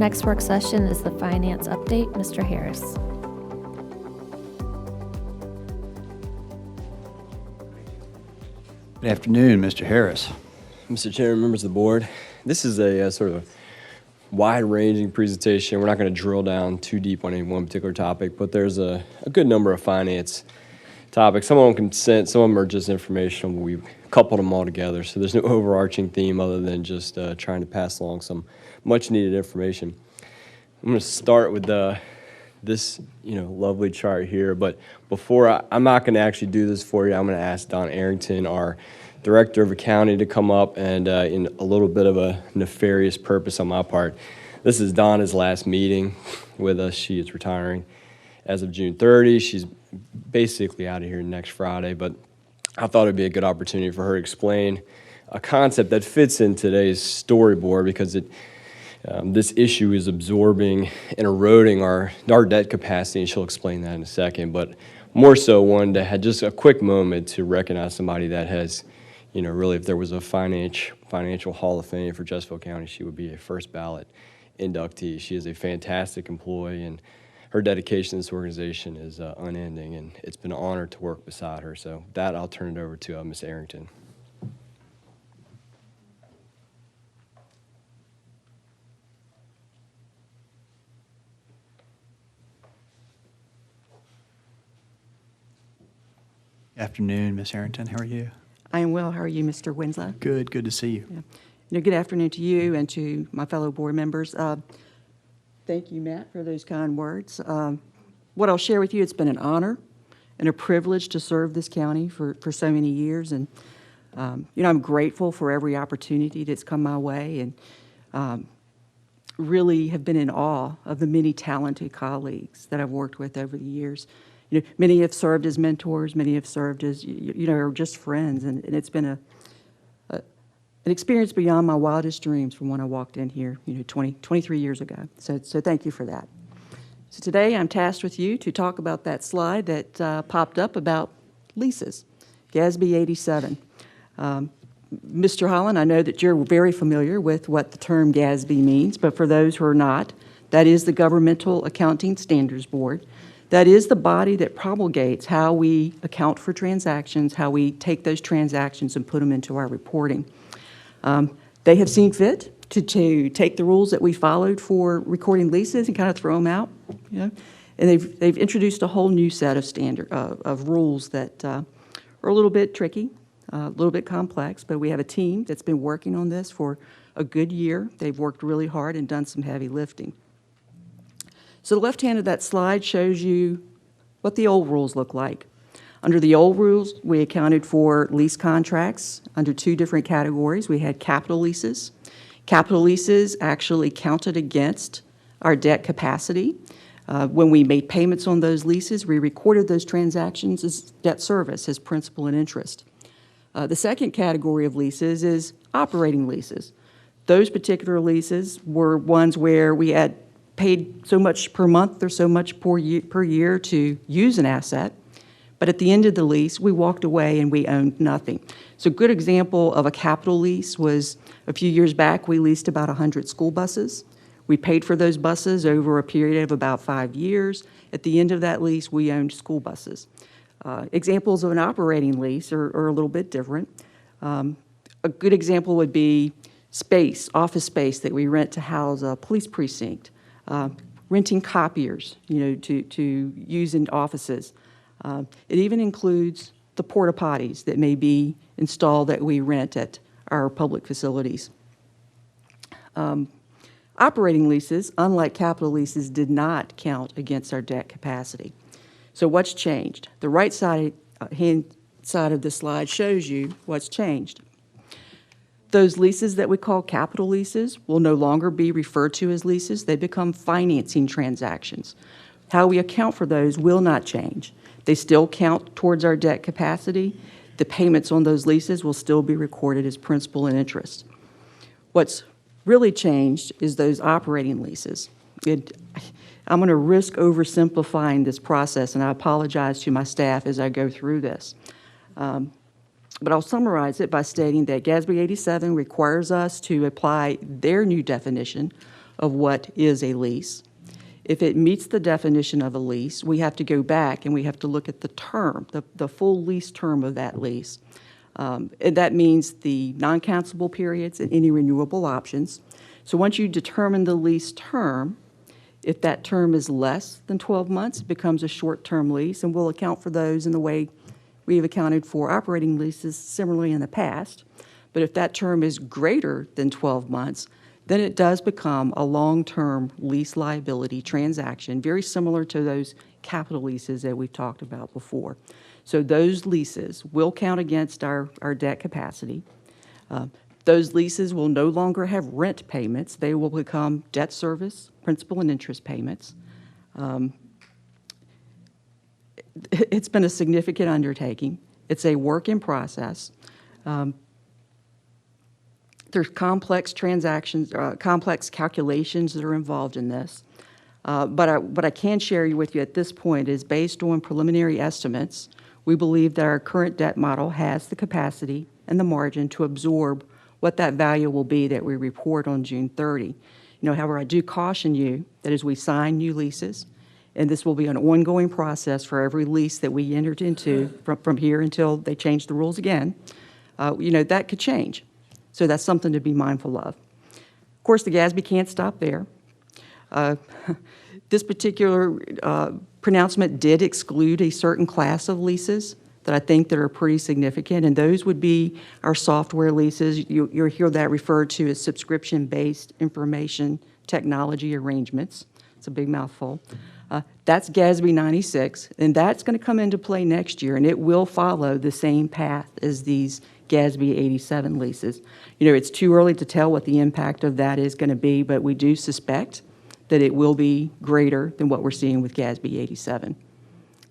next work session is the finance update. Mr. Harris. Good afternoon, Mr. Harris. Mr. Chairman, members of the board, this is a sort of wide-ranging presentation. We're not going to drill down too deep on any one particular topic, but there's a good number of finance topics. Some of them consent, some of them are just informational. We've coupled them all together, so there's no overarching theme other than just trying to pass along some much-needed information. I'm going to start with this lovely chart here, but before I'm not going to actually do this for you. I'm going to ask Don Arrington, our Director of Accounting, to come up and in a little bit of a nefarious purpose on my part. This is Donna's last meeting with us. She is retiring as of June 30. She's basically out of here next Friday, but I thought it'd be a good opportunity for her to explain a concept that fits in today's storyboard because this issue is absorbing and eroding our debt capacity, and she'll explain that in a second. But more so, wanted to have just a quick moment to recognize somebody that has, really, if there was a financial Hall of Fame for Chesterfield County, she would be a first ballot inductee. She is a fantastic employee, and her dedication to this organization is unending, and it's been an honor to work beside her. So with that, I'll turn it over to Ms. Arrington. Afternoon, Ms. Arrington. How are you? I am well. How are you, Mr. Winslow? Good to see you. Yeah. Good afternoon to you and to my fellow board members. Thank you, Matt, for those kind words. What I'll share with you, it's been an honor and a privilege to serve this county for so many years. And, I'm grateful for every opportunity that's come my way and really have been in awe of the many talented colleagues that I've worked with over the years. Many have served as mentors, many have served as, are just friends, and it's been an experience beyond my wildest dreams from when I walked in here, 23 years ago. So thank you for that. So today I'm tasked with you to talk about that slide that popped up about leases, GASB 87. Mr. Holland, I know that you're very familiar with what the term GASB means, but for those who are not, that is the Governmental Accounting Standards Board. That is the body that promulgates how we account for transactions, how we take those transactions and put them into our reporting. They have seen fit to take the rules that we followed for recording leases and kind of throw them out, and they've introduced a whole new set of rules that are a little bit tricky, a little bit complex, but we have a team that's been working on this for a good year. They've worked really hard and done some heavy lifting. So the left hand of that slide shows you what the old rules look like. Under the old rules, we accounted for lease contracts under two different categories. We had capital leases. Capital leases actually counted against our debt capacity. When we made payments on those leases, we recorded those transactions as debt service, as principal and interest. The second category of leases is operating leases. Those particular leases were ones where we had paid so much per month or so much per year to use an asset, but at the end of the lease, we walked away and we owned nothing. So a good example of a capital lease was a few years back, we leased about 100 school buses. We paid for those buses over a period of about 5 years. At the end of that lease, we owned school buses. Examples of an operating lease are a little bit different. A good example would be space, office space that we rent to house a police precinct. Renting copiers, to use in offices. It even includes the porta potties that may be installed that we rent at our public facilities. Operating leases, unlike capital leases, did not count against our debt capacity. So what's changed? The right hand side of the slide shows you what's changed. Those leases that we call capital leases will no longer be referred to as leases. They become financing transactions. How we account for those will not change. They still count towards our debt capacity. The payments on those leases will still be recorded as principal and interest. What's really changed is those operating leases. I'm going to risk oversimplifying this process, and I apologize to my staff as I go through this. But I'll summarize it by stating that GASB 87 requires us to apply their new definition of what is a lease. If it meets the definition of a lease, we have to go back and we have to look at the term, the full lease term of that lease. And that means the non-cancelable periods and any renewable options. So once you determine the lease term, if that term is less than 12 months, it becomes a short-term lease, and we'll account for those in the way we have accounted for operating leases similarly in the past. But if that term is greater than 12 months, then it does become a long-term lease liability transaction, very similar to those capital leases that we've talked about before. So those leases will count against our debt capacity. Those leases will no longer have rent payments. They will become debt service, principal and interest payments. It's been a significant undertaking. It's a work in process. There's complex transactions, complex calculations that are involved in this. But what I can share with you at this point is based on preliminary estimates, we believe that our current debt model has the capacity and the margin to absorb what that value will be that we report on June 30. However, I do caution you that as we sign new leases, and this will be an ongoing process for every lease that we entered into from here until they change the rules again, that could change. So that's something to be mindful of. Of course, the GASB can't stop there. This particular pronouncement did exclude a certain class of leases that I think that are pretty significant, and those would be our software leases. You'll hear that referred to as subscription-based information technology arrangements. It's a big mouthful. That's GASB 96, and that's going to come into play next year, and it will follow the same path as these GASB 87 leases. It's too early to tell what the impact of that is going to be, but we do suspect that it will be greater than what we're seeing with GASB 87.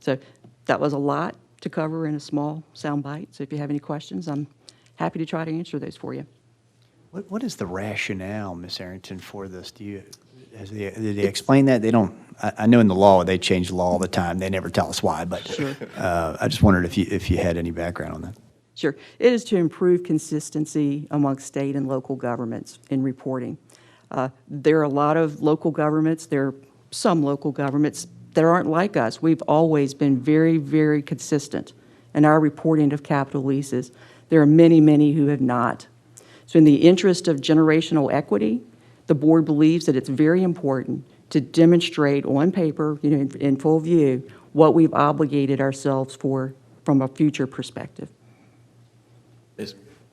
So that was a lot to cover in a small soundbite. So if you have any questions, I'm happy to try to answer those for you. What is the rationale, Ms. Arrington, for this? Did they explain that? They don't. I know in the law they change the law all the time. They never tell us why. But Sure. I just wondered if you had any background on that. Sure. It is to improve consistency amongst state and local governments in reporting. There are a lot of local governments. There are some local governments that aren't like us. We've always been very, very consistent in our reporting of capital leases. There are many, many who have not. So in the interest of generational equity, the board believes that it's very important to demonstrate on paper, in full view, what we've obligated ourselves for from a future perspective.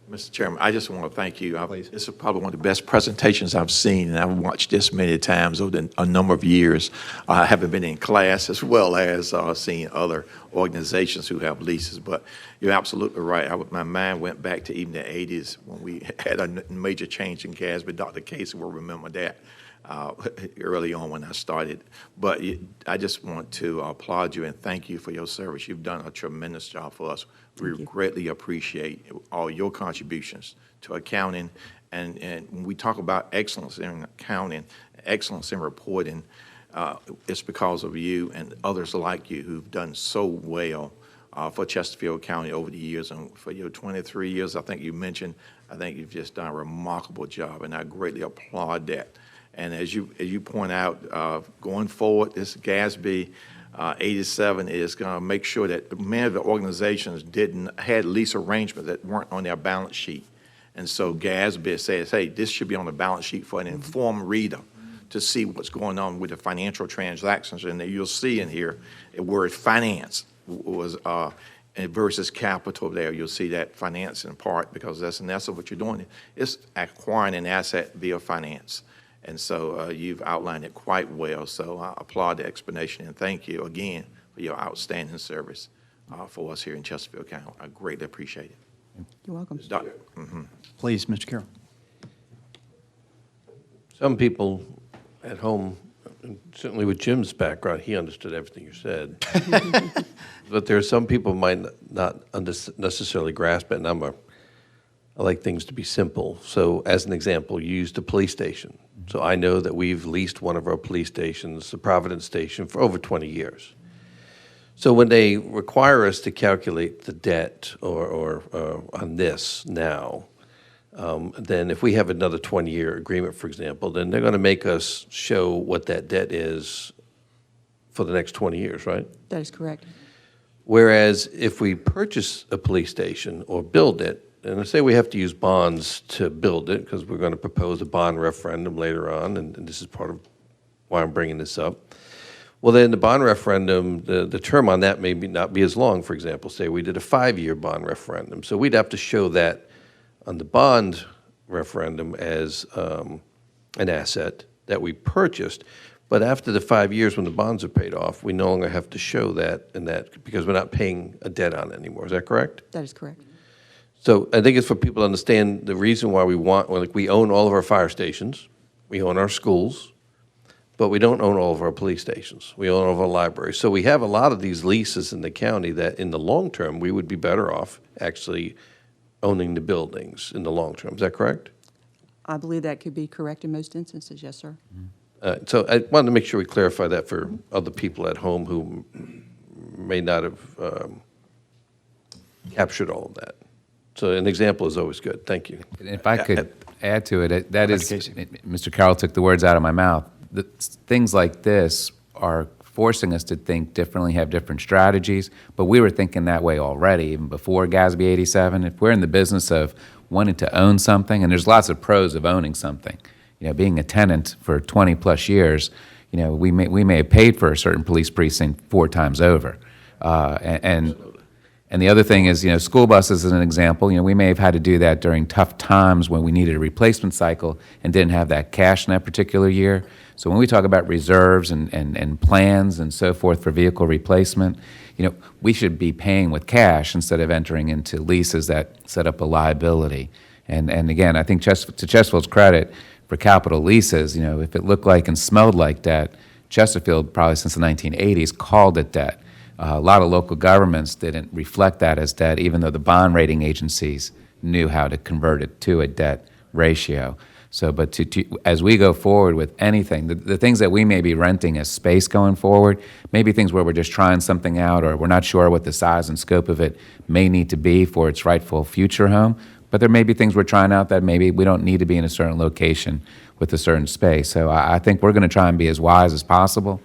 Mr. Chairman, I just want to thank you. This is probably one of the best presentations I've seen, and I've watched this many times over a number of years. I haven't been in class as well as seeing other organizations who have leases, but you're absolutely right. My mind went back to even the 80s when we had a major change in GASB. Dr. Casey will remember that early on when I started. But I just want to applaud you and thank you for your service. You've done a tremendous job for us. We greatly appreciate all your contributions to accounting. And when we talk about excellence in accounting, excellence in reporting, it's because of you and others like you who've done so well for Chesterfield County over the years. And for your 23 years, I think you mentioned, I think you've just done a remarkable job, and I greatly applaud that. And as you point out, going forward, this GASB 87 is going to make sure that many of the organizations had lease arrangements that weren't on their balance sheet. And so GASB says, hey, this should be on the balance sheet for an informed reader to see what's going on with the financial transactions. And you'll see in here where finance was versus capital there. You'll see that finance in part, because that's in essence what you're doing. It's acquiring an asset via finance. And so you've outlined it quite well. So I applaud the explanation, and thank you again for your outstanding service for us here in Chesterfield County. I greatly appreciate it. You're welcome. Please, Mr. Carroll. Some people at home, and certainly with Jim's background, he understood everything you said. But there are some people who might not necessarily grasp it, and I like things to be simple. So as an example, you used a police station. So I know that we've leased one of our police stations, the Providence Station, for over 20 years. So when they require us to calculate the debt or on this now, then if we have another 20-year agreement, for example, then they're going to make us show what that debt is for the next 20 years, right? That is correct. Whereas if we purchase a police station or build it, and let's say we have to use bonds to build it, because we're going to propose a bond referendum later on, and this is part of why I'm bringing this up. Well, then the bond referendum, the term on that may not be as long. For example, say we did a 5-year bond referendum. So we'd have to show that on the bond referendum as an asset that we purchased. But after the 5 years when the bonds are paid off, we no longer have to show that because we're not paying a debt on it anymore. Is that correct? That is correct. So I think it's for people to understand the reason why we own all of our fire stations, we own our schools, but we don't own all of our police stations. We own all of our libraries. So we have a lot of these leases in the county that in the long term, we would be better off actually owning the buildings in the long term. Is that correct? I believe that could be correct in most instances, yes, sir. So I wanted to make sure we clarify that for other people at home who may not have captured all of that. So an example is always good. Thank you. And if I could add to it, that is, Casey. Mr. Carroll took the words out of my mouth. Things like this are forcing us to think differently, have different strategies, but we were thinking that way already, even before GASB 87. If we're in the business of wanting to own something, and there's lots of pros of owning something, being a tenant for 20-plus years, we may have paid for a certain police precinct 4 times over. And the other thing is, school buses is an example. We may have had to do that during tough times when we needed a replacement cycle and didn't have that cash in that particular year. So when we talk about reserves and plans and so forth for vehicle replacement, we should be paying with cash instead of entering into leases that set up a liability. And again, I think to Chesterfield's credit, for capital leases, if it looked like and smelled like debt, Chesterfield, probably since the 1980s, called it debt. A lot of local governments didn't reflect that as debt, even though the bond rating agencies knew how to convert it to a debt ratio. So, but as we go forward with anything, the things that we may be renting as space going forward, maybe things where we're just trying something out or we're not sure what the size and scope of it may need to be for its rightful future home, but there may be things we're trying out that maybe we don't need to be in a certain location with a certain space. So I think we're going to try and be as wise as possible.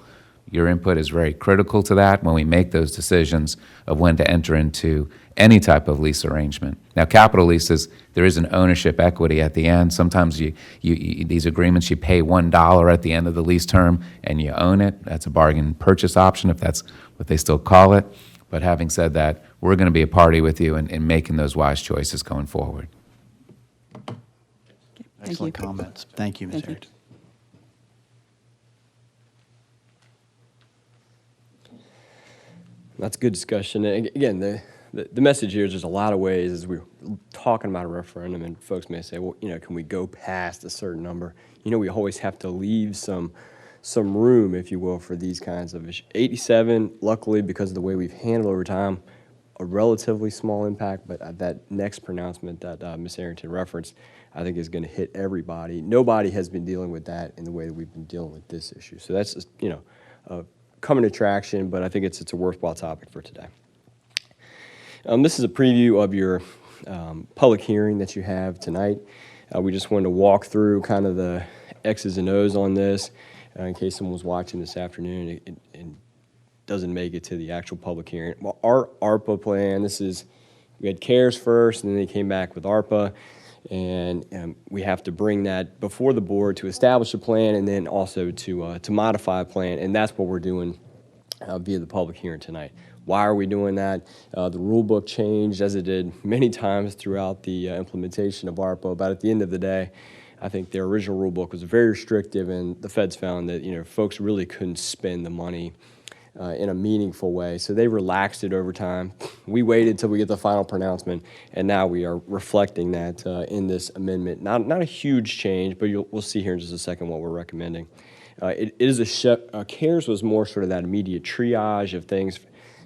Your input is very critical to that when we make those decisions of when to enter into any type of lease arrangement. Now, capital leases, there is an ownership equity at the end. Sometimes these agreements, you pay $1 at the end of the lease term and you own it. That's a bargain purchase option, if that's what they still call it. But having said that, we're going to be a party with you in making those wise choices going forward. Excellent comments. Thank you, Ms. Thank you. Harrington. That's a good discussion. And again, the message here is there's a lot of ways as we're talking about a referendum, and folks may say, well, can we go past a certain number? We always have to leave some room, if you will, for these kinds of issues. 87, luckily, because of the way we've handled over time, a relatively small impact, but that next pronouncement that Ms. Harrington referenced, I think is going to hit everybody. Nobody has been dealing with that in the way that we've been dealing with this issue. So that's just, a coming attraction, but I think it's a worthwhile topic for today. This is a preview of your public hearing that you have tonight. We just wanted to walk through kind of the X's and O's on this in case someone was watching this afternoon and doesn't make it to the actual public hearing. Well, our ARPA plan, we had CARES first, and then they came back with ARPA, and we have to bring that before the board to establish a plan and then also to modify a plan, and that's what we're doing via the public hearing tonight. Why are we doing that? The rule book changed, as it did many times throughout the implementation of ARPA, but at the end of the day, I think their original rule book was very restrictive, and the feds found that folks really couldn't spend the money in a meaningful way. So they relaxed it over time. We waited till we get the final pronouncement, and now we are reflecting that in this amendment. Not a huge change, but we'll see here in just a second what we're recommending. It is CARES was more sort of that immediate triage of things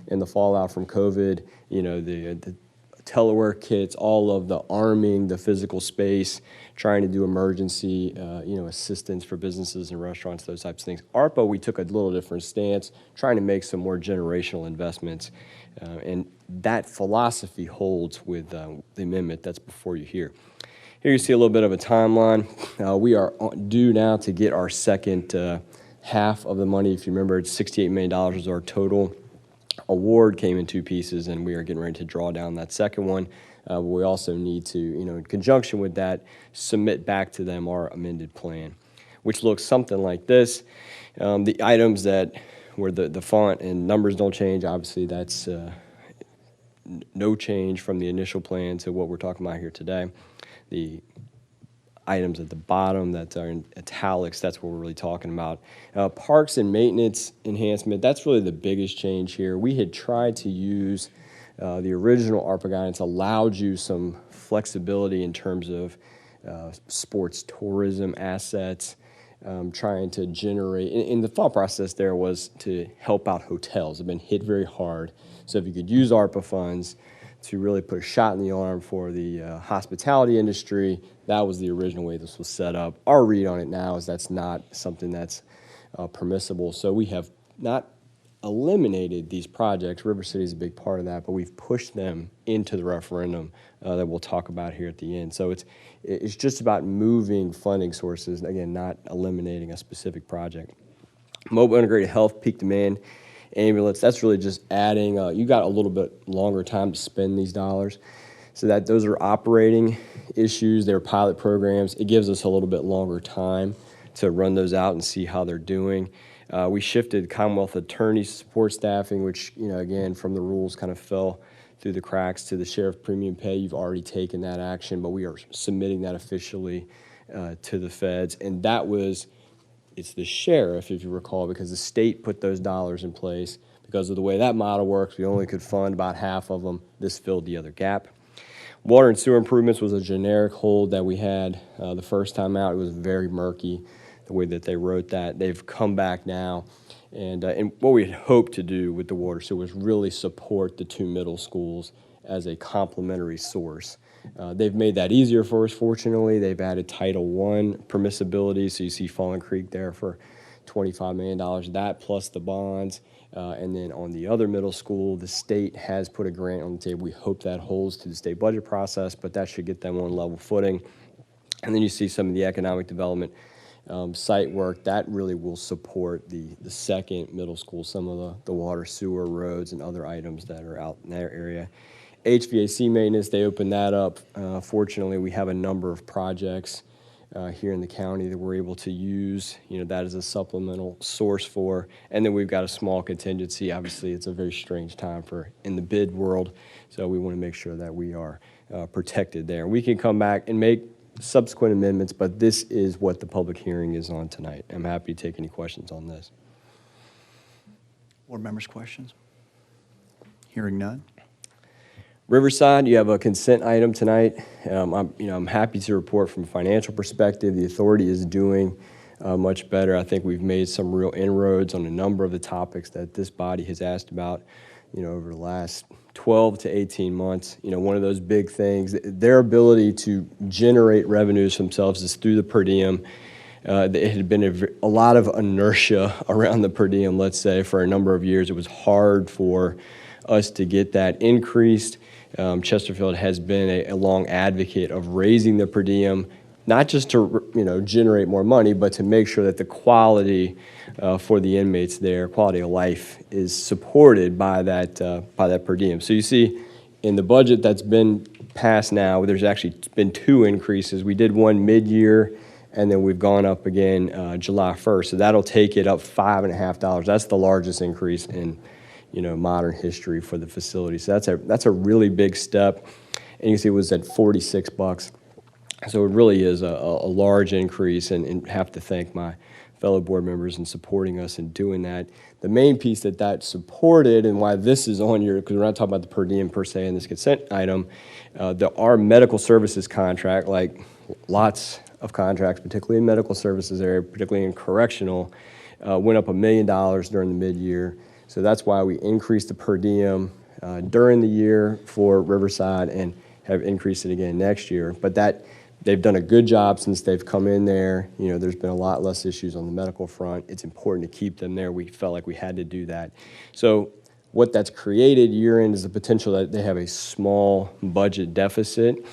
in the fallout from COVID, the telework kits, all of the arming, the physical space, trying to do emergency, assistance for businesses and restaurants, those types of things. ARPA, we took a little different stance, trying to make some more generational investments, and that philosophy holds with the amendment that's before you here. Here you see a little bit of a timeline. We are due now to get our second half of the money. If you remember, it's $68 million was our total award, came in two pieces, and we are getting ready to draw down that second one. We also need to, in conjunction with that, submit back to them our amended plan, which looks something like this. The items that where the font and numbers don't change, obviously that's no change from the initial plan to what we're talking about here today. The items at the bottom that are in italics, that's what we're really talking about. Parks and maintenance enhancement, that's really the biggest change here. We had tried to use the original ARPA guidance, allowed you some flexibility in terms of sports tourism assets, trying to generate, and the thought process there was to help out hotels. They've been hit very hard. So if you could use ARPA funds to really put a shot in the arm for the hospitality industry, that was the original way this was set up. Our read on it now is that's not something that's permissible. So we have not eliminated these projects. River City is a big part of that, but we've pushed them into the referendum that we'll talk about here at the end. So it's just about moving funding sources, again, not eliminating a specific project. Mobile integrated health, peak demand, ambulance, that's really just adding, you got a little bit longer time to spend these dollars. So that those are operating issues, they're pilot programs. It gives us a little bit longer time to run those out and see how they're doing. We shifted Commonwealth attorney support staffing, which, again, from the rules kind of fell through the cracks to the sheriff premium pay. You've already taken that action, but we are submitting that officially to the feds. And that was, it's the sheriff, if you recall, because the state put those dollars in place. Because of the way that model works, we only could fund about half of them. This filled the other gap. Water and sewer improvements was a generic hold that we had the first time out. It was very murky, the way that they wrote that. They've come back now. And what we had hoped to do with the water sewer was really support the two middle schools as a complementary source. They've made that easier for us, fortunately. They've added Title I permissibility, so you see Fallen Creek there for $25 million, that plus the bonds. And then on the other middle school, the state has put a grant on the table. We hope that holds to the state budget process, but that should get them on level footing. And then you see some of the economic development site work. That really will support the second middle school, some of the water, sewer, roads, and other items that are out in their area. HVAC maintenance, they opened that up. Fortunately, we have a number of projects here in the county that we're able to use, that as a supplemental source for. And then we've got a small contingency. Obviously, it's a very strange time in the bid world, so we want to make sure that we are protected there. We can come back and make subsequent amendments, but this is what the public hearing is on tonight. I'm happy to take any questions on this. Board members' questions? Hearing none. Riverside, you have a consent item tonight. I'm happy to report from a financial perspective, the authority is doing much better. I think we've made some real inroads on a number of the topics that this body has asked about, over the last 12 to 18 months. One of those big things, their ability to generate revenues themselves is through the per diem. It had been a lot of inertia around the per diem, let's say, for a number of years. It was hard for us to get that increased. Chesterfield has been a long advocate of raising the per diem, not just to generate more money, but to make sure that the quality for the inmates there, quality of life, is supported by that per diem. So you see in the budget that's been passed now, there's actually been two increases. We did one mid-year, and then we've gone up again July 1st. So that'll take it up $5.50. That's the largest increase in modern history for the facility. So that's a really big step. And you can see it was at $46. So it really is a large increase, and have to thank my fellow board members in supporting us in doing that. The main piece that supported, and why this is on your, because we're not talking about the per diem per se in this consent item, our medical services contract, like lots of contracts, particularly in medical services area, particularly in correctional, went up $1 million during the mid-year. So that's why we increased the per diem during the year for Riverside and have increased it again next year. But they've done a good job since they've come in there. There's been a lot less issues on the medical front. It's important to keep them there. We felt like we had to do that. So what that's created year in is the potential that they have a small budget deficit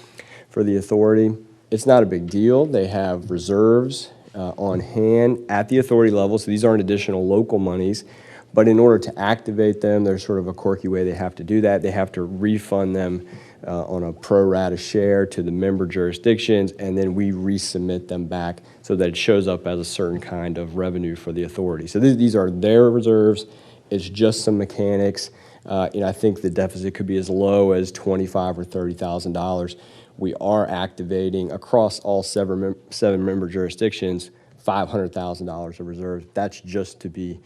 for the authority. It's not a big deal. They have reserves on hand at the authority level, so these aren't additional local monies. But in order to activate them, there's sort of a quirky way they have to do that. They have to refund them on a pro rata share to the member jurisdictions, and then we resubmit them back so that it shows up as a certain kind of revenue for the authority. So these are their reserves. It's just some mechanics. I think the deficit could be as low as $25,000 or $30,000. We are activating across all seven member jurisdictions $500,000 of reserves. That's just to be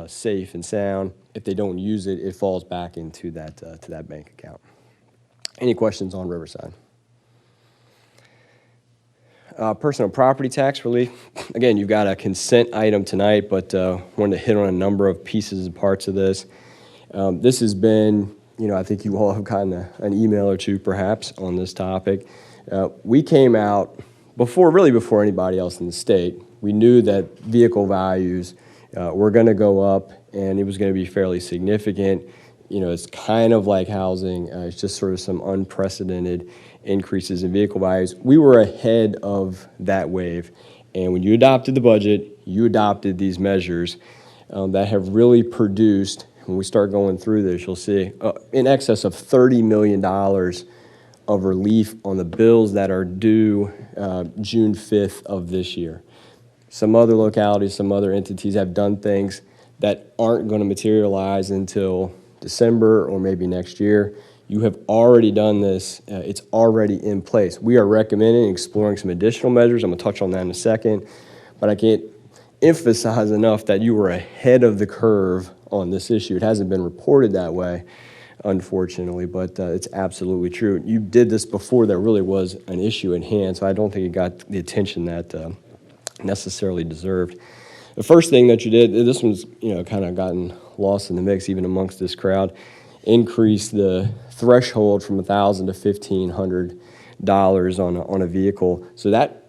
safe and sound. If they don't use it, it falls back into that to that bank account. Any questions on Riverside? Personal property tax relief. Again, you've got a consent item tonight, but wanted to hit on a number of pieces and parts of this. This has been, I think you all have gotten an email or two perhaps on this topic. We came out before anybody else in the state. We knew that vehicle values were going to go up, and it was going to be fairly significant. It's kind of like housing. It's just sort of some unprecedented increases in vehicle values. We were ahead of that wave, and when you adopted the budget, you adopted these measures that have really produced, when we start going through this, you'll see in excess of $30 million of relief on the bills that are due June 5th of this year. Some other localities, some other entities have done things that aren't going to materialize until December or maybe next year. You have already done this. It's already in place. We are recommending exploring some additional measures. I'm going to touch on that in a second, but I can't emphasize enough that you were ahead of the curve on this issue. It hasn't been reported that way, unfortunately, but it's absolutely true. You did this before there really was an issue in hand, so I don't think it got the attention that necessarily deserved. The first thing that you did, this one's kind of gotten lost in the mix even amongst this crowd, increase the threshold from $1,000 to $1,500 on a vehicle. So that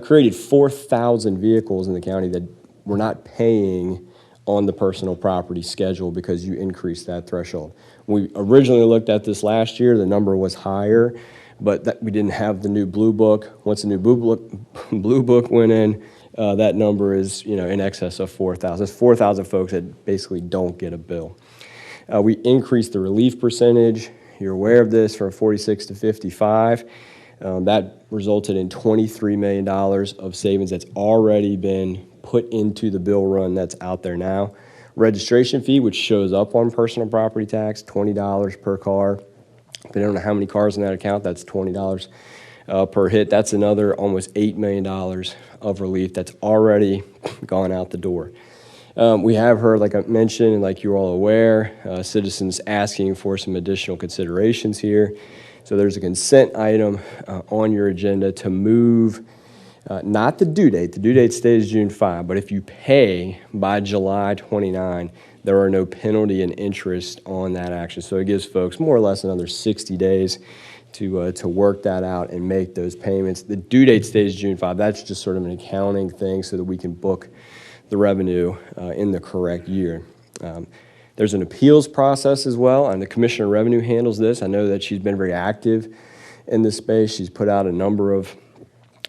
created 4,000 vehicles in the county that were not paying on the personal property schedule because you increased that threshold. When we originally looked at this last year, the number was higher, but we didn't have the new Blue Book. Once the new Blue Book went in, that number is in excess of 4,000. It's 4,000 folks that basically don't get a bill. We increased the relief percentage. You're aware of this, from 46 to 55. That resulted in $23 million of savings that's already been put into the bill run that's out there now. Registration fee, which shows up on personal property tax, $20 per car. If you don't know how many cars in that account, that's $20 per hit. That's another almost $8 million of relief that's already gone out the door. We have heard, like I mentioned, and like you're all aware, citizens asking for some additional considerations here. So there's a consent item on your agenda to move, not the due date. The due date stays June 5, but if you pay by July 29, there are no penalty and interest on that action. So it gives folks more or less another 60 days to work that out and make those payments. The due date stays June 5. That's just sort of an accounting thing so that we can book the revenue in the correct year. There's an appeals process as well, and the Commissioner of Revenue handles this. I know that she's been very active in this space. She's put out a number of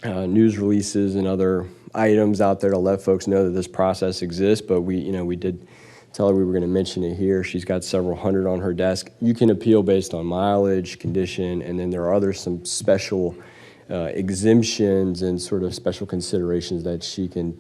news releases and other items out there to let folks know that this process exists, but we did tell her we were going to mention it here. She's got several hundred on her desk. You can appeal based on mileage, condition, and then there are some special exemptions and sort of special considerations that she can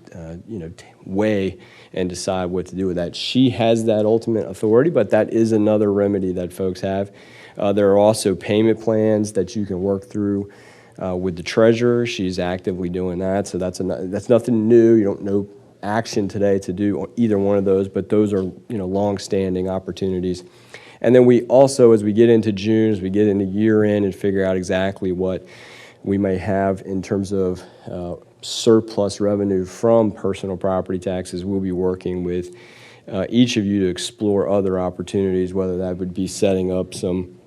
weigh and decide what to do with that. She has that ultimate authority, but that is another remedy that folks have. There are also payment plans that you can work through with the treasurer. She's actively doing that, so that's nothing new. You don't know action today to do either one of those, but those are long-standing opportunities. And then we also, as we get into June, as we get into year end and figure out exactly what we may have in terms of surplus revenue from personal property taxes, we'll be working with each of you to explore other opportunities, whether that would be setting up some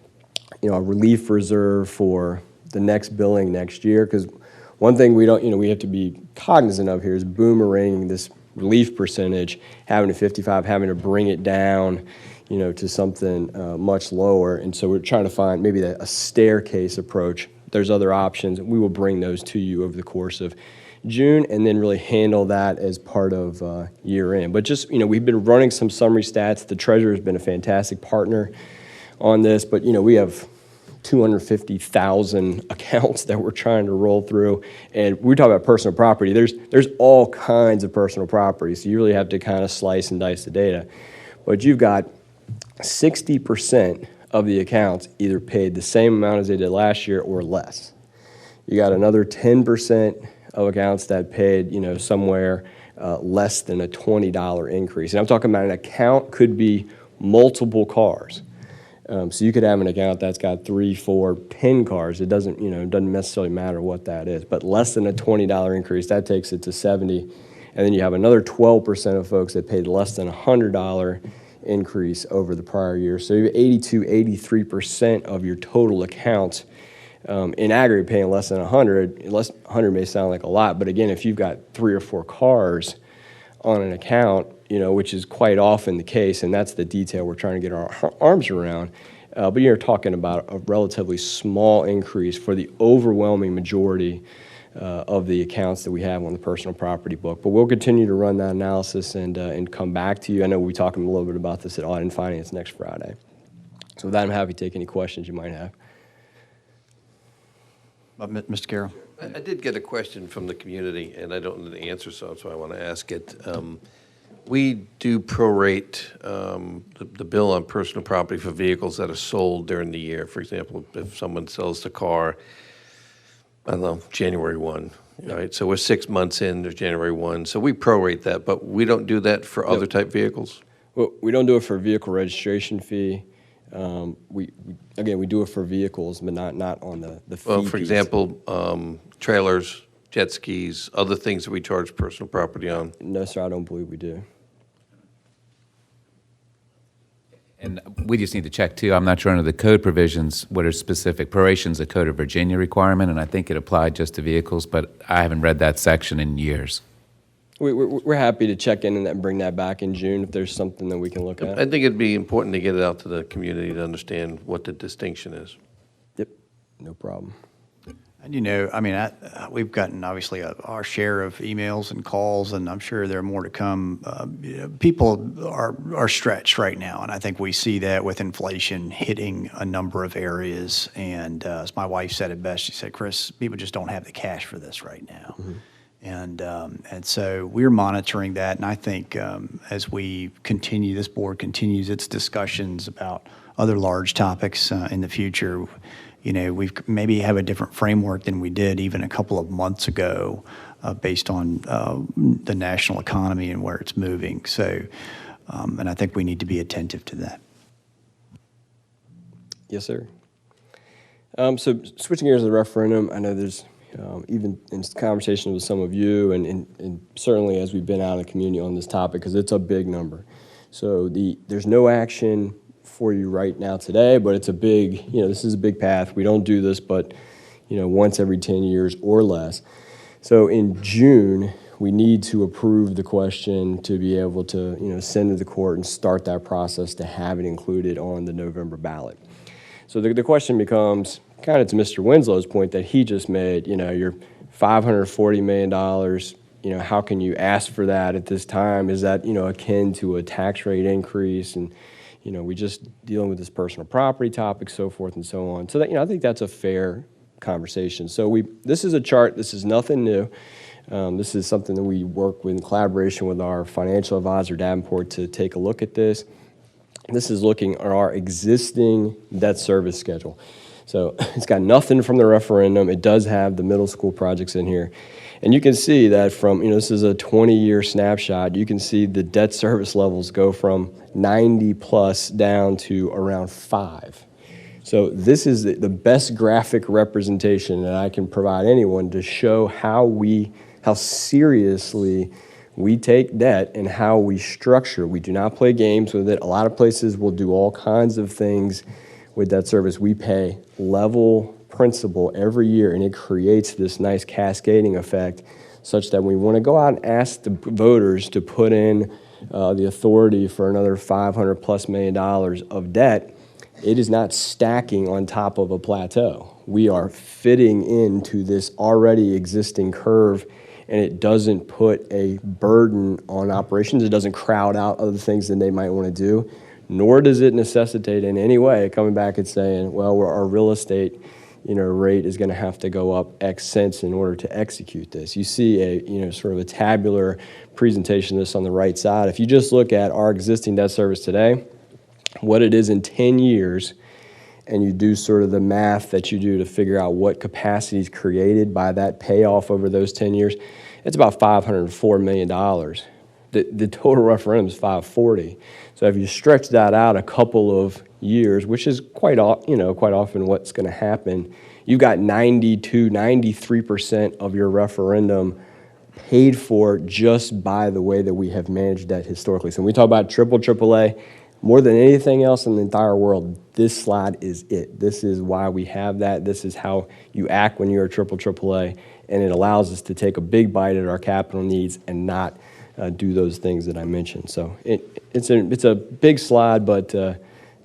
a relief reserve for the next billing next year, because one thing we have to be cognizant of here is boomeranging this relief percentage, having a 55, having to bring it down, to something much lower. And so we're trying to find maybe a staircase approach there's other options, we will bring those to you over the course of June, and then really handle that as part of year end. But just, we've been running some summary stats. The treasurer has been a fantastic partner on this, but, we have 250,000 accounts that we're trying to roll through. And we talk about personal property. There's all kinds of personal property, so you really have to kind of slice and dice the data. But you've got 60% of the accounts either paid the same amount as they did last year or less. You got another 10% of accounts that paid, somewhere less than a $20 increase. And I'm talking about an account could be multiple cars. So you could have an account that's got 3, 4, 10 cars. It doesn't, it doesn't necessarily matter what that is. But less than a $20 increase, that takes it to 70. And then you have another 12% of folks that paid less than a $100 increase over the prior year. So you have 82, 83% of your total accounts in aggregate paying less than 100. Less 100 may sound like a lot, but again, if you've got 3 or 4 cars on an account, which is quite often the case, and that's the detail we're trying to get our arms around. But you're talking about a relatively small increase for the overwhelming majority of the accounts that we have on the personal property book. But we'll continue to run that analysis and come back to you. I know we'll be talking a little bit about this at Audit and Finance next Friday. So with that, I'm happy to take any questions you might have. Mr. Carroll? I did get a question from the community, and I don't know the answer, so I want to ask it. We do prorate the bill on personal property for vehicles that are sold during the year. For example, if someone sells the car, I don't know, January 1, right? So we're 6 months in, there's January 1. So we prorate that, but we don't do that for other type vehicles? Well, we don't do it for vehicle registration fee. We do it for vehicles, but not on the fee Well, for piece. example, trailers, jet skis, other things that we charge personal property on. No, sir, I don't believe we do. And we just need to check, too. I'm not sure under the code provisions what are specific. Proration's a Code of Virginia requirement, and I think it applied just to vehicles, but I haven't read that section in years. We're happy to check in and bring that back in June if there's something that we can look I at. think it'd be important to get it out to the community to understand what the distinction is. Yep, no problem. And we've gotten obviously our share of emails and calls, and I'm sure there are more to come. People are stretched right now, and I think we see that with inflation hitting a number of areas. And as my wife said it best, she said, "Chris, people just don't have the cash for this right now." Mm-hmm. And so we're monitoring that, and I think as we continue, this board continues its discussions about other large topics in the future. We've maybe have a different framework than we did even a couple of months ago based on the national economy and where it's moving. So, and I think we need to be attentive to that. Yes, sir. So switching gears to the referendum, I know there's even in conversations with some of you and certainly as we've been out in the community on this topic, because it's a big number. So there's no action for you right now today, but it's a big, this is a big path. We don't do this, but, once every 10 years or less. So in June, we need to approve the question to be able to, send to the court and start that process to have it included on the November ballot. So the question becomes, kind of to Mr. Winslow's point that he just made, you're $540 million, how can you ask for that at this time? Is that, akin to a tax rate increase? And we just dealing with this personal property topic, so forth and so on. So that, I think that's a fair conversation. So this is a chart. This is nothing new. This is something that we work with in collaboration with our financial advisor, Davenport, to take a look at this. This is looking at our existing debt service schedule. So it's got nothing from the referendum. It does have the middle school projects in here. And you can see that from, this is a 20-year snapshot. You can see the debt service levels go from 90 plus down to around 5. So this is the best graphic representation that I can provide anyone to show how seriously we take debt and how we structure. We do not play games with it. A lot of places will do all kinds of things with debt service. We pay level principal every year, and it creates this nice cascading effect such that we want to go out and ask the voters to put in the authority for another $500+ million of debt. It is not stacking on top of a plateau. We are fitting into this already existing curve, and it doesn't put a burden on operations. It doesn't crowd out other things that they might want to do, nor does it necessitate in any way coming back and saying, well, our real estate rate is going to have to go up X cents in order to execute this. You see a sort of a tabular presentation of this on the right side. If you just look at our existing debt service today, what it is in 10 years, and you do sort of the math that you do to figure out what capacity is created by that payoff over those 10 years, it's about $504 million. The total referendum is $540. So if you stretch that out a couple of years, which is quite often what's going to happen, you've got 93% of your referendum paid for just by the way that we have managed that historically. So when we talk about AAA, more than anything else in the entire world, this slide is it. This is why we have that. This is how you act when you're a AAA, and it allows us to take a big bite at our capital needs and not do those things that I mentioned. So it's a big slide, but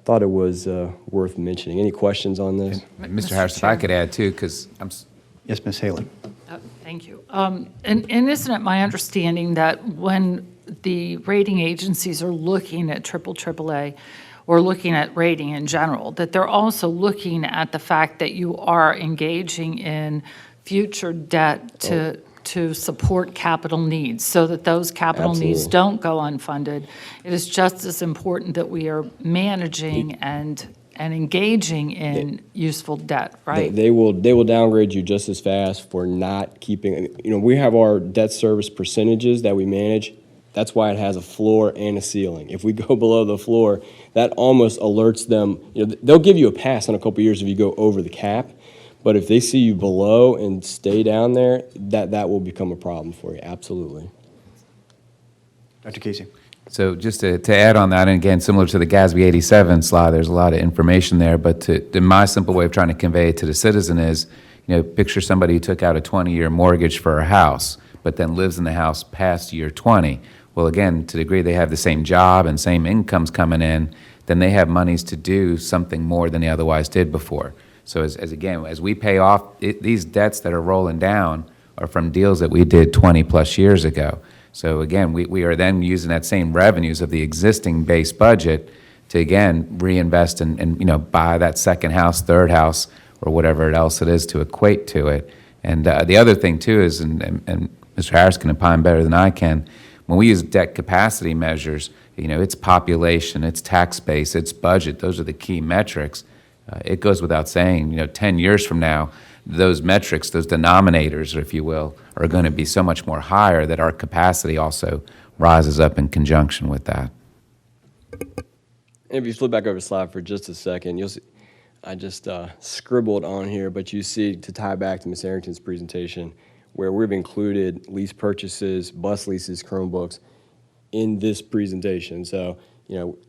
thought it was worth mentioning. Any questions on this? Mr. Harris, if I could add too, because Yes, Ms. Haley. Thank you. And isn't it my understanding that when the rating agencies are looking at AAA or looking at rating in general, that they're also looking at the fact that you are engaging in future debt to support capital needs, so that those capital needs don't go unfunded? It is just as important that we are managing and engaging in useful debt, right? They will downgrade you just as fast for not keeping, we have our debt service percentages that we manage. That's why it has a floor and a ceiling. If we go below the floor, that almost alerts them. They'll give you a pass in a couple of years if you go over the cap, but if they see you below and stay down there, that will become a problem for you, absolutely. Dr. Casey. So just to add on that, and again, similar to the GASB 87 slide, there's a lot of information there, but my simple way of trying to convey it to the citizen is, picture somebody who took out a 20-year mortgage for a house, but then lives in the house past year 20. Well, again, to the degree they have the same job and same incomes coming in, then they have monies to do something more than they otherwise did before. So as we pay off, these debts that are rolling down are from deals that we did 20-plus years ago. So again, we are then using that same revenues of the existing base budget to, again, reinvest and buy that second house, third house, or whatever else it is to equate to it. And the other thing, too, is, and Mr. Harris can opine better than I can, when we use debt capacity measures, it's population, it's tax base, it's budget. Those are the key metrics. It goes without saying, 10 years from now, those metrics, those denominators, if you will, are going to be so much more higher that our capacity also rises up in conjunction with that. And if you flip back over the slide for just a second, you'll see, I just scribbled on here, but you see, to tie back to Ms. Arrington's presentation, where we've included lease purchases, bus leases, Chromebooks in this presentation. So,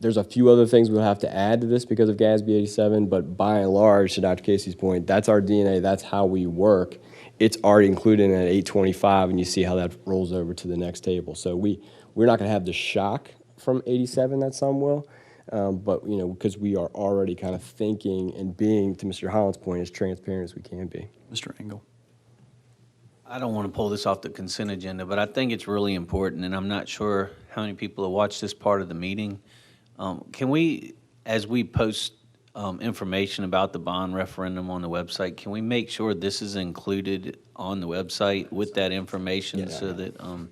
there's a few other things we'll have to add to this because of GASB 87, but by and large, to Dr. Casey's point, that's our DNA, that's how we work. It's already included in at 825, and you see how that rolls over to the next table. So we're not going to have the shock from 87 that some will, but because we are already kind of thinking and being, to Mr. Holland's point, as transparent as we can be. Mr. Engel. I don't want to pull this off the consent agenda, but I think it's really important, and I'm not sure how many people have watched this part of the meeting. Can we, as we post information about the bond referendum on the website, can we make sure this is included on the website with that information so that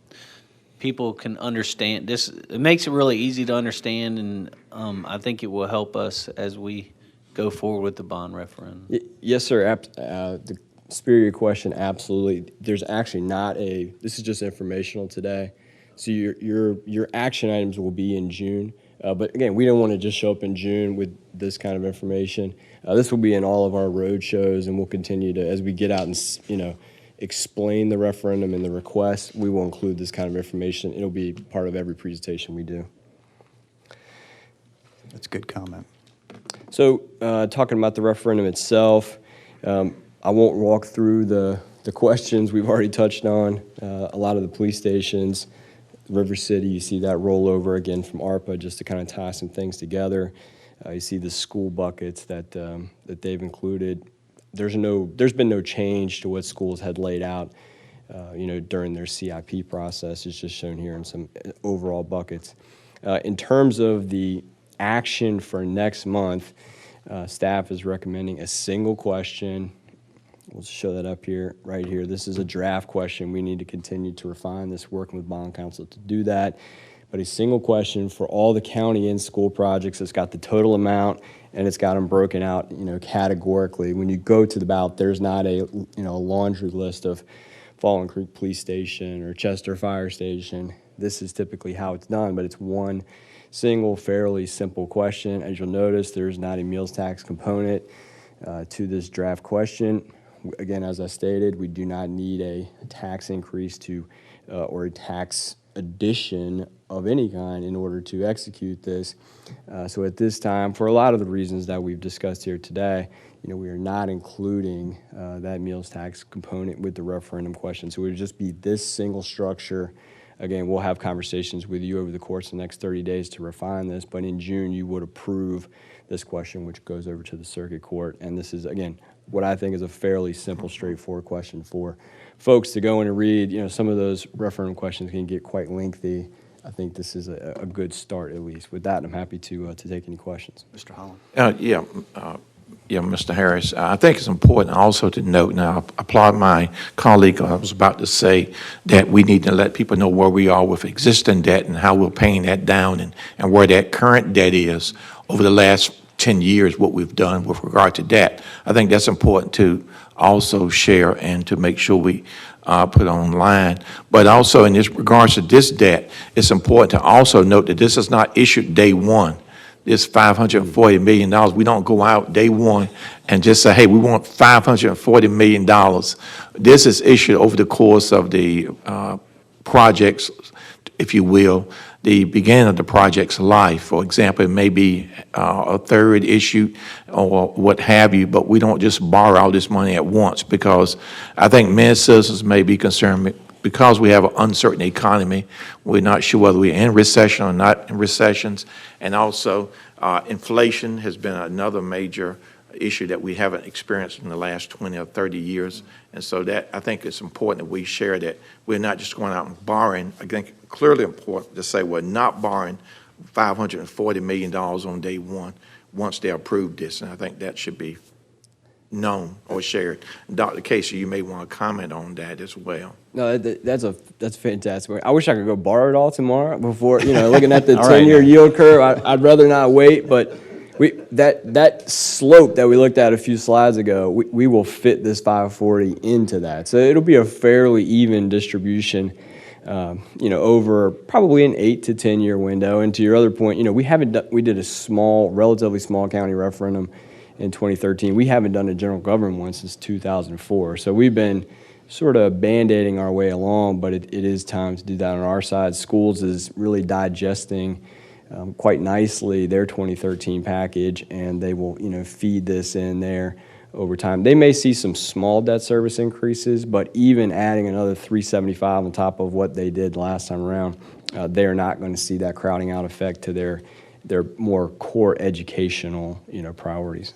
people can understand this? It makes it really easy to understand, and I think it will help us as we go forward with the bond referendum. Yes, sir. The spirit of your question, absolutely. There's actually not this is just informational today. So your action items will be in June. But again, we don't want to just show up in June with this kind of information. This will be in all of our road shows, and we'll continue to, as we get out and explain the referendum and the request, we will include this kind of information. It'll be part of every presentation we do. That's a good comment. So talking about the referendum itself, I won't walk through the questions we've already touched on. A lot of the police stations, River City, you see that rollover again from ARPA just to kind of tie some things together. You see the school buckets that they've included. There's been no change to what schools had laid out, during their CIP process. It's just shown here in some overall buckets. In terms of the action for next month, staff is recommending a single question. We'll show that up here, right here. This is a draft question. We need to continue to refine this, working with bond counsel to do that. But a single question for all the county and school projects. It's got the total amount, and it's got them broken out, categorically. When you go to the ballot, there's not a laundry list of Fallen Creek Police Station or Chester Fire Station. This is typically how it's done, but it's one single, fairly simple question. As you'll notice, there's not a meals tax component to this draft question. Again, as I stated, we do not need a tax increase or a tax addition of any kind in order to execute this. So at this time, for a lot of the reasons that we've discussed here today, we are not including that meals tax component with the referendum question. So it would just be this single structure. Again, we'll have conversations with you over the course of the next 30 days to refine this, but in June, you would approve this question, which goes over to the circuit court. And this is, again, what I think is a fairly simple, straightforward question for folks to go in and read. Some of those referendum questions can get quite lengthy. I think this is a good start, at least. With that, I'm happy to take any questions. Mr. Holland? Mr. Harris, I think it's important also to note, now I applaud my colleague. I was about to say that we need to let people know where we are with existing debt and how we're paying that down and where that current debt is over the last 10 years, what we've done with regard to debt. I think that's important to also share and to make sure we put online. But also in this regards to this debt, it's important to also note that this is not issued day one. This $540 million, we don't go out day one and just say, hey, we want $540 million. This is issued over the course of the projects, if you will, the beginning of the project's life. For example, it may be a third issue or what have you, but we don't just borrow all this money at once, because I think many citizens may be concerned because we have an uncertain economy. We're not sure whether we're in recession or not in recessions. And also, inflation has been another major issue that we haven't experienced in the last 20 or 30 years. And so that, I think it's important that we share that we're not just going out and borrowing. I think clearly important to say we're not borrowing $540 million on day one once they approve this. And I think that should be known or shared. Dr. Casey, you may want to comment on that as well. No, that's fantastic. I wish I could go borrow it all tomorrow before, looking at the 10-year yield curve. I'd rather not wait, but that slope that we looked at a few slides ago, we will fit this 540 into that. So it'll be a fairly even distribution, over probably an 8 to 10 year window. And to your other point, we did a relatively small county referendum in 2013. We haven't done a general government one since 2004. So we've been sort of band-aiding our way along, but it is time to do that on our side. Schools is really digesting quite nicely their 2013 package, and they will, feed this in there over time. They may see some small debt service increases, but even adding another $375 on top of what they did last time around, they're not going to see that crowding out effect to their more core educational, priorities.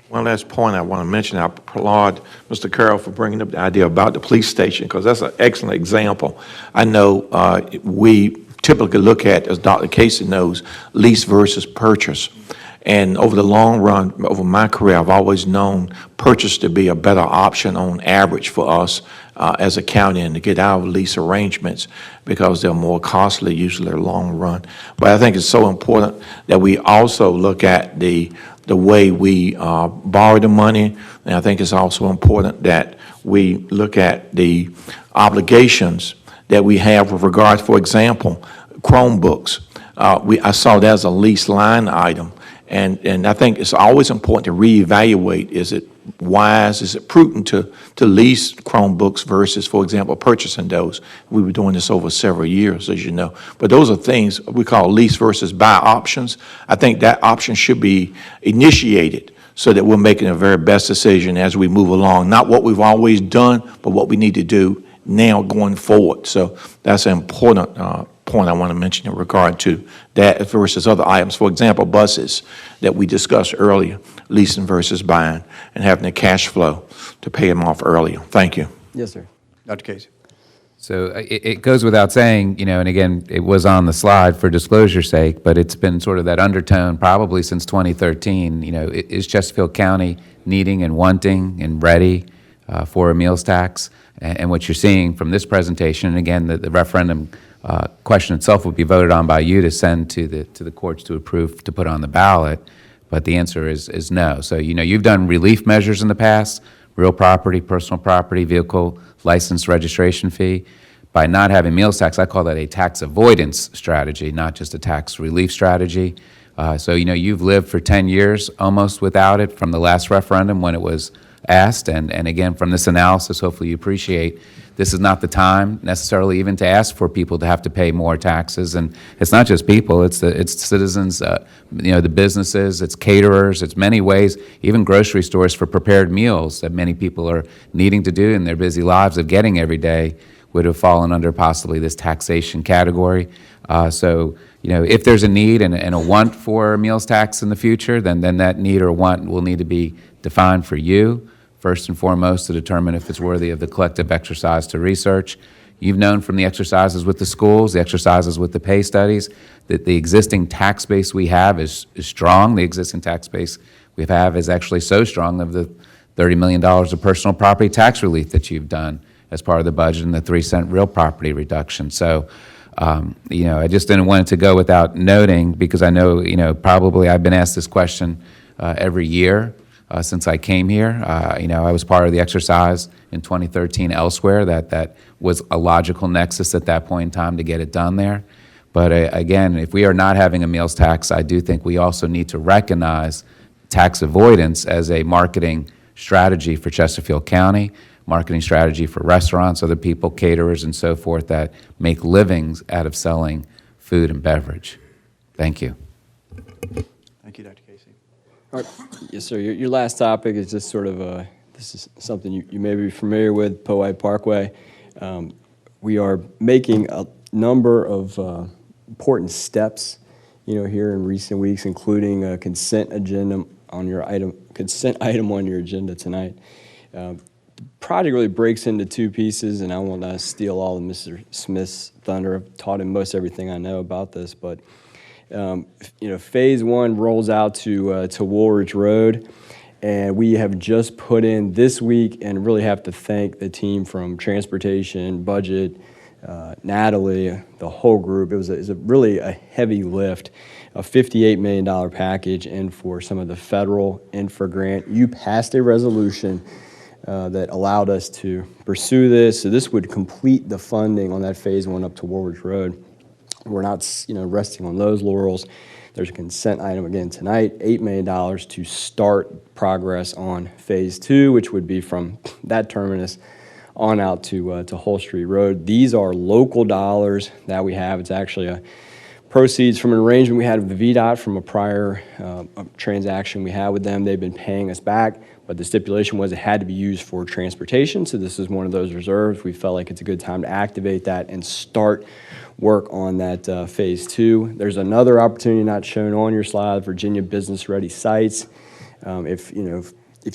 One last point I want to mention, I applaud Mr. Carroll for bringing up the idea about the police station, because that's an excellent example. I know we typically look at, as Dr. Casey knows, lease versus purchase. And over the long run, over my career, I've always known purchase to be a better option on average for us as a county, and to get out of lease arrangements because they're more costly, usually long run. But I think it's so important that we also look at the way we borrow the money. And I think it's also important that we look at the obligations that we have with regard, for example, Chromebooks. I saw that as a lease line item. And I think it's always important to reevaluate, is it wise, is it prudent to lease Chromebooks versus, for example, purchasing those? We were doing this over several years, as you know. But those are things we call lease versus buy options. I think that option should be initiated so that we're making the very best decision as we move along. Not what we've always done, but what we need to do now going forward. So that's an important point I want to mention in regard to that versus other items. For example, buses that we discussed earlier, leasing versus buying, and having the cash flow to pay them off earlier. Thank you. Yes, sir. Dr. Casey. So it goes without saying, and again, it was on the slide for disclosure's sake, but it's been sort of that undertone probably since 2013. Is Chesterfield County needing and wanting and ready for a meals tax? And what you're seeing from this presentation, and again, the referendum question itself would be voted on by you to send to the courts to approve to put on the ballot, but the answer is no. So you've done relief measures in the past, real property, personal property, vehicle license registration fee. By not having meals tax, I call that a tax avoidance strategy, not just a tax relief strategy. So you've lived for 10 years almost without it from the last referendum when it was asked, and again, from this analysis, hopefully you appreciate this is not the time necessarily even to ask for people to have to pay more taxes. And it's not just people, it's citizens, the businesses, it's caterers, it's many ways, even grocery stores for prepared meals that many people are needing to do in their busy lives of getting every day would have fallen under possibly this taxation category. So if there's a need and a want for a meals tax in the future, then that need or want will need to be defined for you, first and foremost, to determine if it's worthy of the collective exercise to research. You've known from the exercises with the schools, the exercises with the pay studies, that the existing tax base we have is strong. The existing tax base we have is actually so strong of the $30 million of personal property tax relief that you've done as part of the budget and the 3-cent real property reduction. So, I just didn't want it to go without noting, because I know, probably I've been asked this question every year since I came here. I was part of the exercise in 2013 elsewhere. That was a logical nexus at that point in time to get it done there. But again, if we are not having a meals tax, I do think we also need to recognize tax avoidance as a marketing strategy for Chesterfield County, marketing strategy for restaurants, other people, caterers, and so forth that make livings out of selling food and beverage. Thank you. Thank you, Dr. Casey. All right. Yes, sir. Your last topic is just sort of this is something you may be familiar with, POWHITE Parkway. We are making a number of important steps, here in recent weeks, including a consent item on your agenda tonight. The project really breaks into two pieces, and I won't steal all of Mr. Smith's thunder. I've taught him most everything I know about this, but phase one rolls out to Woolridge Road, and we have just put in this week, and really have to thank the team from Transportation, Budget, Natalie, the whole group. It was really a heavy lift, a $58 million package, and for some of the federal infra grant. You passed a resolution that allowed us to pursue this. So this would complete the funding on that phase one up to Woolridge Road. We're not, resting on those laurels. There's a consent item again tonight, $8 million to start progress on phase two, which would be from that terminus on out to Hull Street Road. These are local dollars that we have. It's actually a proceeds from an arrangement we had with the VDOT from a prior transaction we had with them. They've been paying us back, but the stipulation was it had to be used for transportation. So this is one of those reserves. We felt like it's a good time to activate that and start work on that phase two. There's another opportunity not shown on your slide, Virginia Business Ready Sites. If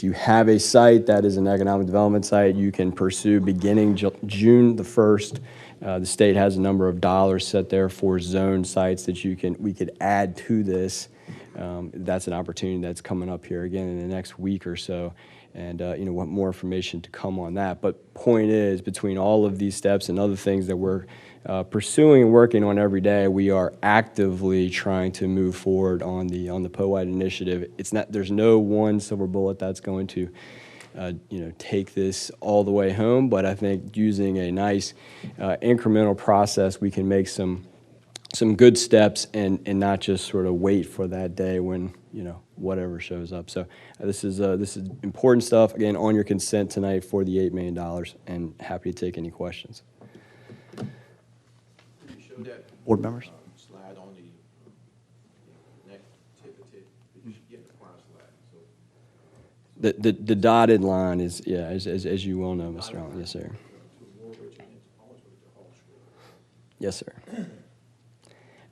you have a site that is an economic development site, you can pursue beginning June the 1st. The state has a number of dollars set there for zone sites that we could add to this. That's an opportunity that's coming up here again in the next week or so. And want more information to come on that. But point is, between all of these steps and other things that we're pursuing and working on every day, we are actively trying to move forward on the POWHITE initiative. There's no one silver bullet that's going to take this all the way home, but I think using a nice incremental process, we can make some good steps and not just sort of wait for that day when whatever shows up. So this is important stuff. Again, on your consent tonight for the $8 million, and happy to take any questions. Board members? Slide on the next tip. You should get the prior slide. The dotted line is, as you well know, Mr. Allen. Yes, sir. Yes, sir.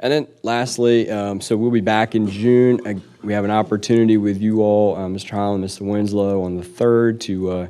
And then lastly, so we'll be back in June. We have an opportunity with you all, Mr. Holland, Mr. Winslow, on the 3rd to a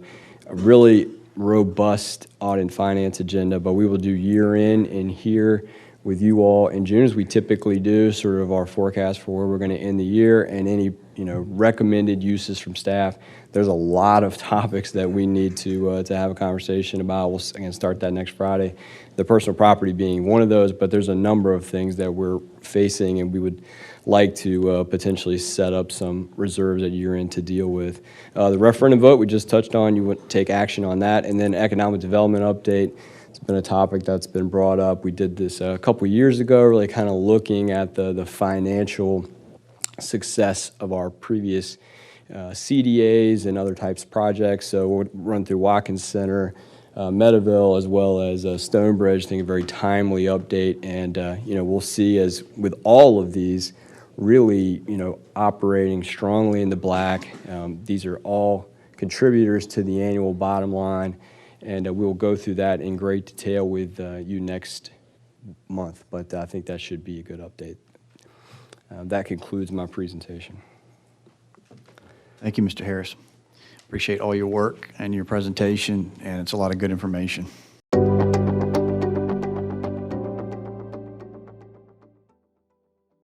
really robust audit and finance agenda, but we will do year in here with you all in June, as we typically do, sort of our forecast for where we're going to end the year and any recommended uses from staff. There's a lot of topics that we need to have a conversation about. We'll again start that next Friday. The personal property being one of those, but there's a number of things that we're facing, and we would like to potentially set up some reserves at year-end to deal with. The referendum vote we just touched on, you would take action on that, and then economic development update. It's been a topic that's been brought up. We did this a couple years ago, really kind of looking at the financial success of our previous CDAs and other types of projects. So we'll run through Watkins Center, Meadowville, as well as Stonebridge. I think a very timely update, and we'll see, as with all of these, really operating strongly in the black. These are all contributors to the annual bottom line, and we'll go through that in great detail with you next month. But I think that should be a good update. That concludes my presentation. Thank you, Mr. Harris. Appreciate all your work and your presentation, and it's a lot of good information.